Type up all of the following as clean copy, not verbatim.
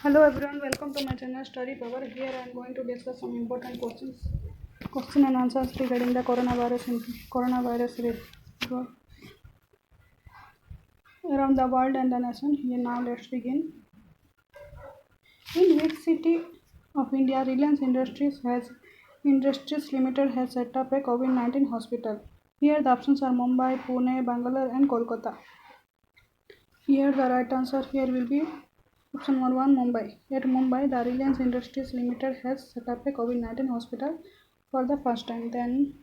Hello everyone, welcome to my channel Study Power. Here I am going to discuss some important question and answers regarding the around the world and the nation. Here now let's begin. In which city of India Reliance Industries Limited has set up a COVID-19 hospital? Here the options are Mumbai, Pune, Bangalore and Kolkata. Here the right answer here will be option number 1 Mumbai. At Mumbai, the Reliance Industries Limited has set up a COVID-19 hospital for the first time. Then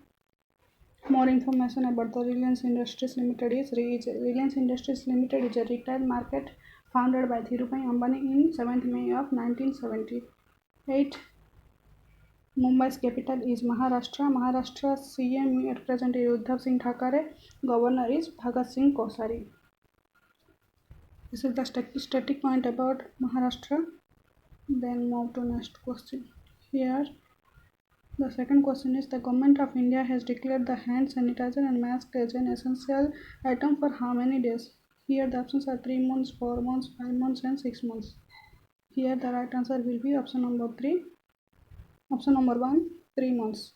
more information about the Reliance Industries Limited is Reliance Industries Limited is a retail market founded by Dhirubhai Ambani in 7th May of 1978. Mumbai's capital is Maharashtra. Maharashtra's CM at present is Uddhav Singh Thackeray. Governor is Bhagat Singh Kosari. This is the static point about Maharashtra. Then move to next question. Here the second question is the Government of India has declared the hand sanitizer and mask as an essential item for how many days? Here the options are 3 months, 4 months, 5 months and 6 months. Here the right answer will be option number 3. Option number 1, 3 months.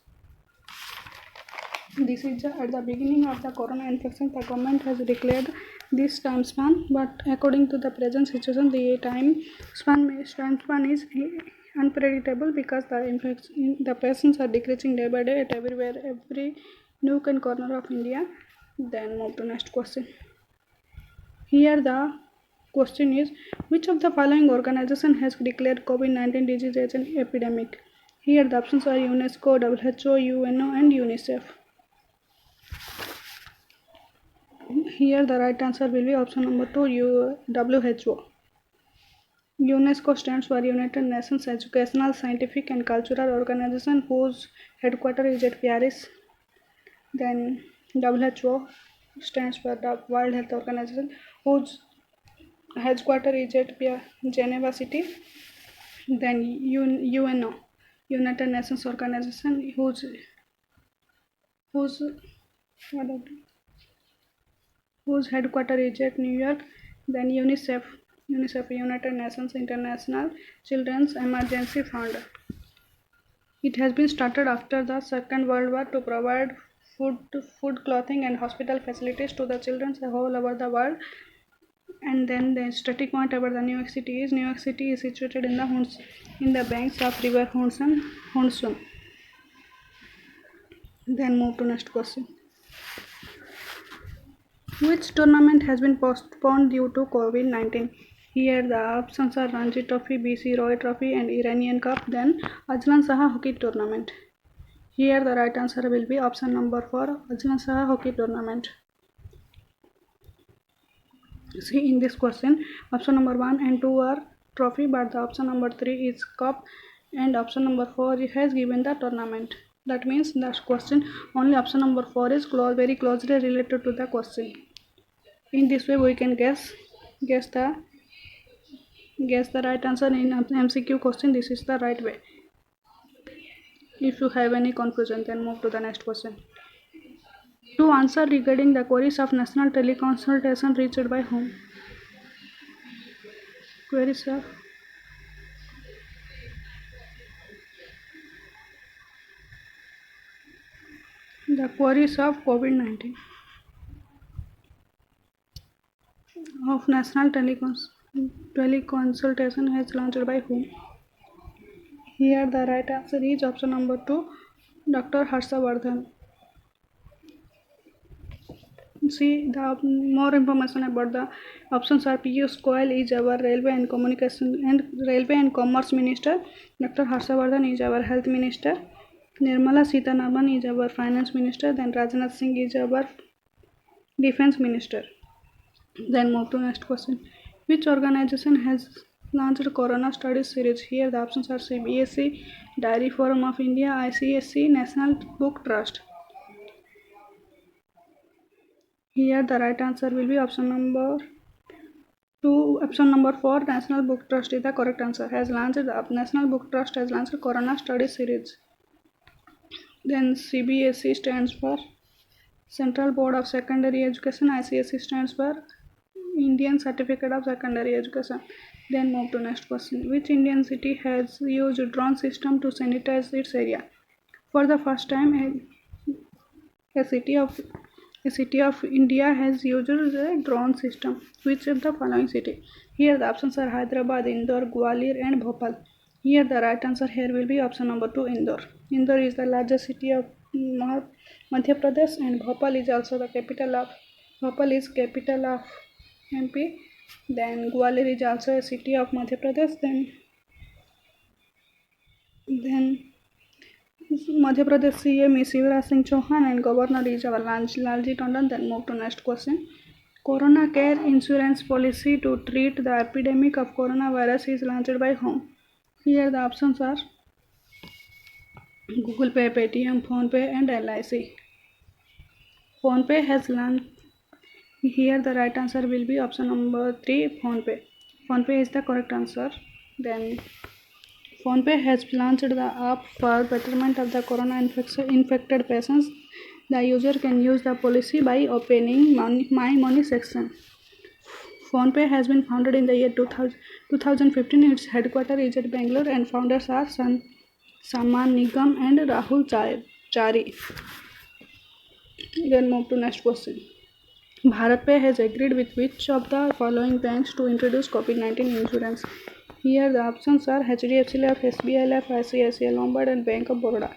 This is at the beginning of the corona infection, the government has declared this time span, but according to the present situation, the time span is unpredictable because the patients are decreasing day by day at every nook and corner of India. Then move to next question. Here the question is, which of the following organization has declared COVID-19 disease as an epidemic? Here the options are UNESCO, WHO, UNO and UNICEF. Here the right answer will be option number 2, WHO. UNESCO stands for United Nations Educational, Scientific and Cultural Organization, whose headquarters is at Paris. Then WHO stands for the World Health Organization, whose headquarters is at Geneva City. Then UNO, United Nations Organization, whose headquarters is at New York. Then UNICEF, United Nations International Children's Emergency Fund. It has been started after the Second World War to provide food, clothing and hospital facilities to the children all over the world. And then the static point about the New York City is situated in the banks of river Hudson. Then move to next question. Which tournament has been postponed due to COVID-19? Here the options are Ranji Trophy, BC Roy Trophy and Iranian Cup. Then Ajlan Saha Hockey Tournament. Here the right answer will be option number 4, Ajlan Saha Hockey Tournament. See in this question, option number 1 and 2 are trophy, but the option number 3 is cup and option number 4 has given the tournament. That means that question only option number 4 is very closely related to the question. In this way we can guess the right answer in MCQ question. This is the right way. If you have any confusion, then move to the next question. To answer regarding the queries of national teleconsultation reached by whom? Queries of COVID-19 of national teleconsultation has launched by whom? Here the right answer is option number 2, Dr. Harshavardhan. See the more information about the options are Piyush Goyal is our railway and commerce minister. Dr. Harshavardhan is our health minister. Nirmala Sitharaman is our finance minister. Then Rajnath Singh is our defense minister. Then move to next question. Which organization has launched Corona Studies series? Here the options are CBSE, Dairy Forum of India, ICSE, National Book Trust. Here the right answer will be option number 2, option number 4, National Book Trust is the correct answer. National Book Trust has launched Corona Studies series. Then CBSE stands for Central Board of Secondary Education, ICSE stands for Indian certificate of secondary education. Then move to next question. Which Indian city has used drone system to sanitize its area? For the first time, a city of India has used a drone system. Which of the following city? Here the options are Hyderabad, Indore, Gwalior, and Bhopal. Here the right answer here will be option number 2, Indore. Indore is the largest city of Madhya Pradesh, and Bhopal is also the capital of MP. Then Gwalior is also a city of Madhya Pradesh. Then Madhya Pradesh CM is Shivraj Singh Chauhan and Governor is our Lalji Tandon. Then move to next question. Corona Care Insurance Policy to treat the epidemic of coronavirus is launched by whom? Here the options are Google Pay, Paytm, PhonePe and LIC. PhonePe has launched. Here the right answer will be option number 3, PhonePe. PhonePe is the correct answer. Then PhonePe has launched the app for betterment of the corona infected patients. The user can use the policy by opening My Money section. PhonePe has been founded in the year 2015. Its headquarters is at Bangalore and founders are Saman Nigam and Rahul Chari. Then move to next question. BharatPe has agreed with which of the following banks to introduce COVID-19 insurance? Here the options are HDFC Life, SBI Life, ICICI Lombard and Bank of Baroda.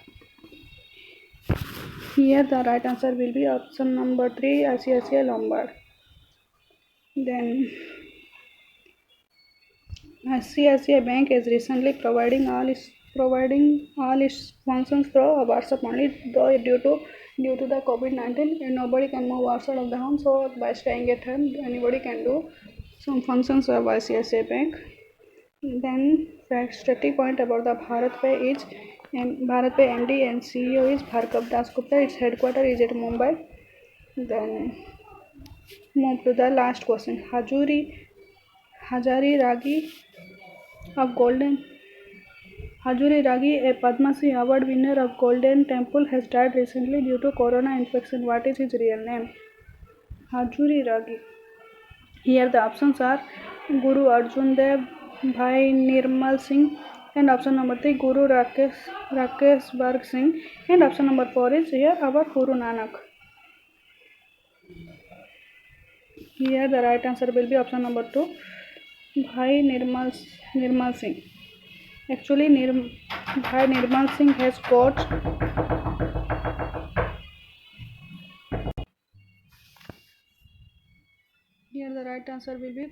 Here the right answer will be option number 3, ICICI Lombard. Then ICICI Bank is recently providing all its functions through WhatsApp only, though due to the COVID-19 nobody can move outside of the home, so by staying at home anybody can do some functions of ICICI Bank. Then strategic point about the BharatPe is BharatPe MD and CEO is Bhargav Dasgupta. Its headquarters is at Mumbai. Then move to the last question. Hazari Ragi, a Padma Shri Award winner of Golden Temple, has died recently due to corona infection. What is his real name? Hazari Ragi. Here the options are Guru Arjun Dev, Bhai Nirmal Singh, and option number 3 Guru Rakesh Barg Singh, and option number 4 is here our Guru Nanak. Here the right answer will be option number 2, Bhai Nirmal Singh. Actually, Bhai Nirmal Singh has got here the right answer will be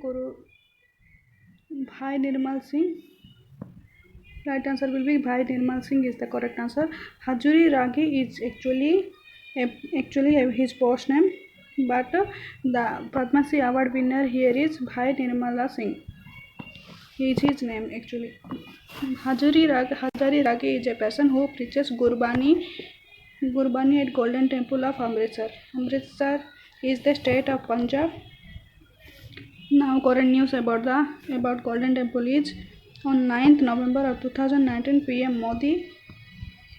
Bhai Nirmal Singh. Right answer will be Bhai Nirmal Singh is the correct answer. Hazari Ragi is actually his post name, but the Padma Shri Award winner here is Bhai Nirmala Singh. He is his name actually. Hazari Ragi is a person who preaches Gurbani at Golden Temple of Amritsar. Amritsar is the state of Punjab. Now current news about Golden Temple is on 9th November of 2019 PM Modi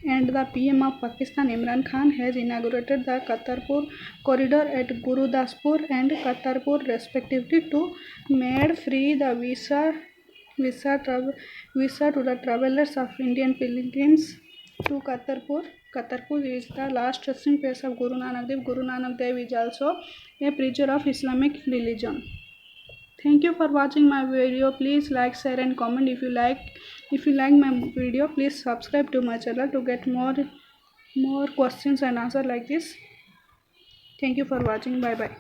and the PM of Pakistan Imran Khan has inaugurated the Kartarpur corridor at Gurudaspur and Kartarpur respectively to made free the visa to the travelers of Indian pilgrims to Kartarpur. Kartarpur is the last resting place of Guru Nanak Dev. Guru Nanak Dev is also a preacher of Islamic religion. Thank you for watching my video. Please like, share and comment. If you like my video, please subscribe to my channel to get more questions and answers like this. Thank you for watching. Bye bye.